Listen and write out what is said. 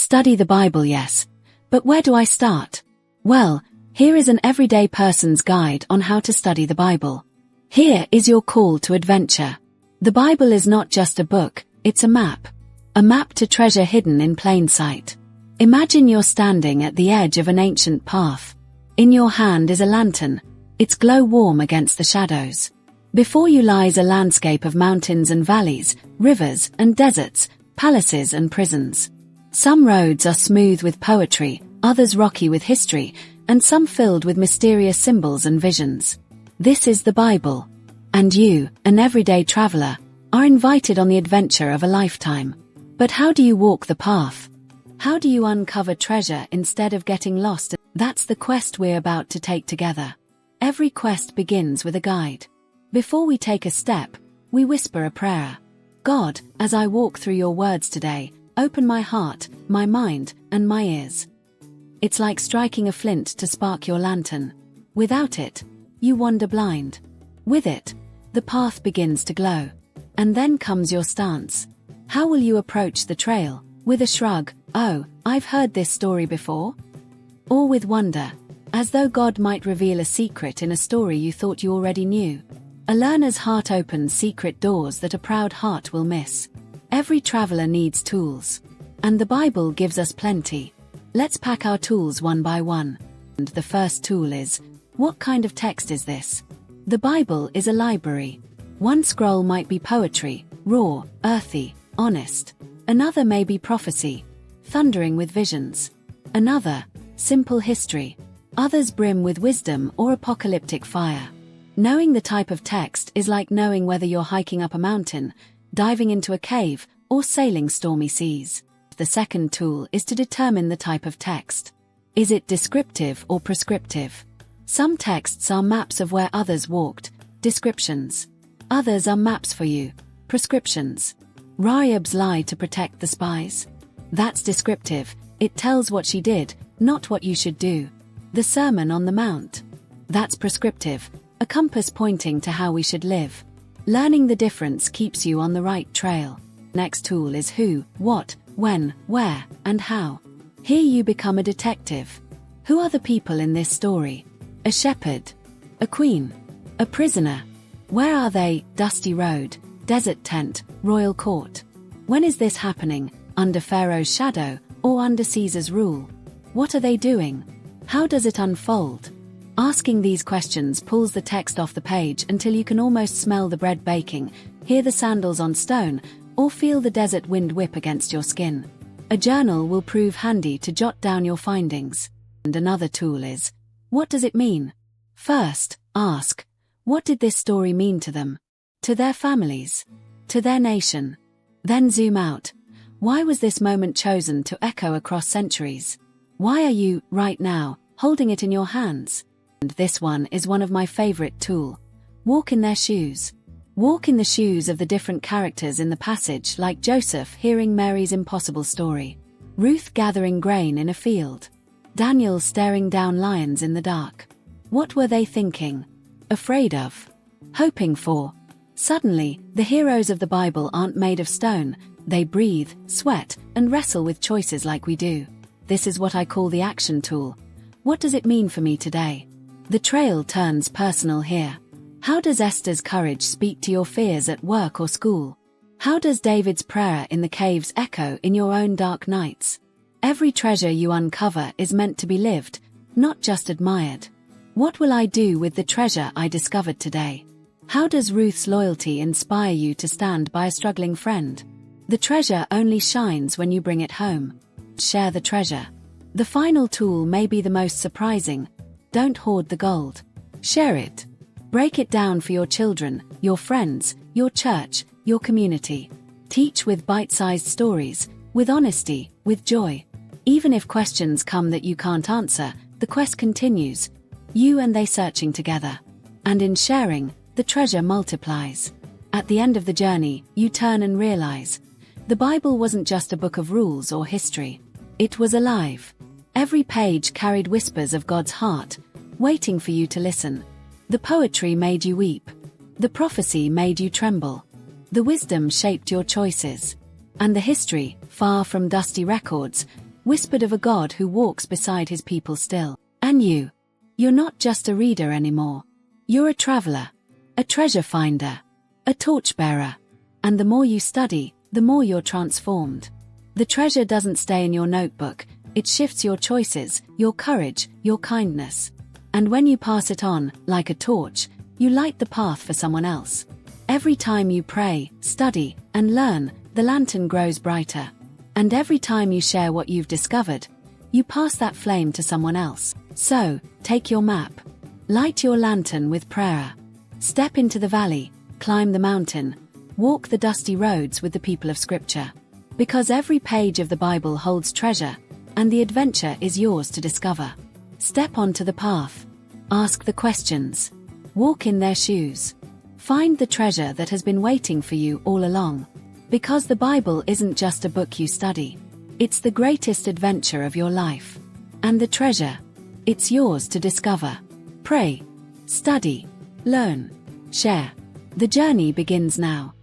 Study the Bible, yes. But where do I start? Well, here is an everyday person's guide on how to study the Bible. Here is your call to adventure. The Bible is not just a book, it's a map. A map to treasure hidden in plain sight. Imagine you're standing at the edge of an ancient path. In your hand is a lantern, its glow warm against the shadows. Before you lies a landscape of mountains and valleys, rivers and deserts, palaces and prisons. Some roads are smooth with poetry, others rocky with history, and some filled with mysterious symbols and visions. This is the Bible. And you, an everyday traveler, are invited on the adventure of a lifetime. But how do you walk the path? How do you uncover treasure instead of getting lost? That's the quest we're about to take together. Every quest begins with a guide. Before we take a step, we whisper a prayer. God, as I walk through your words today, open my heart, my mind, and my ears. It's like striking a flint to spark your lantern. Without it, you wander blind. With it, the path begins to glow. And then comes your stance. How will you approach the trail? With a shrug, oh, I've heard this story before? Or with wonder, as though God might reveal a secret in a story you thought you already knew. A learner's heart opens secret doors that a proud heart will miss. Every traveler needs tools. And the Bible gives us plenty. Let's pack our tools one by one. And the first tool is, what kind of text is this? The Bible is a library. One scroll might be poetry, raw, earthy, honest. Another may be prophecy, thundering with visions. Another, simple history. Others brim with wisdom or apocalyptic fire. Knowing the type of text is like knowing whether you're hiking up a mountain, diving into a cave, or sailing stormy seas. The second tool is to determine the type of text. Is it descriptive or prescriptive? Some texts are maps of where others walked, descriptions. Others are maps for you, prescriptions. Rahab's lie to protect the spies. That's descriptive, it tells what she did, not what you should do. The Sermon on the Mount. That's prescriptive, a compass pointing to how we should live. Learning the difference keeps you on the right trail. Next tool is who, what, when, where, and how. Here you become a detective. Who are the people in this story? A shepherd, a queen, a prisoner. Where are they? Dusty road, desert tent, royal court. When is this happening? Under Pharaoh's shadow, or under Caesar's rule? What are they doing? How does it unfold? Asking these questions pulls the text off the page until you can almost smell the bread baking, hear the sandals on stone, or feel the desert wind whip against your skin. A journal will prove handy to jot down your findings. And another tool is, what does it mean? First, ask, what did this story mean to them? To their families? To their nation? Then zoom out. Why was this moment chosen to echo across centuries? Why are you, right now, holding it in your hands? And this one is one of my favorite tools. Walk in their shoes. Walk in the shoes of the different characters in the passage, like Joseph hearing Mary's impossible story, Ruth gathering grain in a field, Daniel staring down lions in the dark. What were they thinking? Afraid of? Hoping for? Suddenly, the heroes of the Bible aren't made of stone, they breathe, sweat, and wrestle with choices like we do. This is what I call the action tool. What does it mean for me today? The trail turns personal here. How does Esther's courage speak to your fears at work or school? How does David's prayer in the caves echo in your own dark nights? Every treasure you uncover is meant to be lived, not just admired. What will I do with the treasure I discovered today? How does Ruth's loyalty inspire you to stand by a struggling friend? The treasure only shines when you bring it home. Share the treasure. The final tool may be the most surprising. Don't hoard the gold. Share it. Break it down for your children, your friends, your church, your community. Teach with bite-sized stories, with honesty, with joy. Even if questions come that you can't answer, the quest continues. You and they searching together. And in sharing, the treasure multiplies. At the end of the journey, you turn and realize, the Bible wasn't just a book of rules or history. It was alive. Every page carried whispers of God's heart, waiting for you to listen. The poetry made you weep. The prophecy made you tremble. The wisdom shaped your choices. And the history, far from dusty records, whispered of a God who walks beside his people still. And you're not just a reader anymore. You're a traveler, a treasure finder, a torchbearer. And the more you study, the more you're transformed. The treasure doesn't stay in your notebook, it shifts your choices, your courage, your kindness. And when you pass it on, like a torch, you light the path for someone else. Every time you pray, study, and learn, the lantern grows brighter. And every time you share what you've discovered, you pass that flame to someone else. So, take your map. Light your lantern with prayer. Step into the valley, climb the mountain, walk the dusty roads with the people of Scripture. Because every page of the Bible holds treasure, and the adventure is yours to discover. Step onto the path. Ask the questions. Walk in their shoes. Find the treasure that has been waiting for you all along. Because the Bible isn't just a book you study. It's the greatest adventure of your life. And the treasure, it's yours to discover. Pray, study, learn, share. The journey begins now.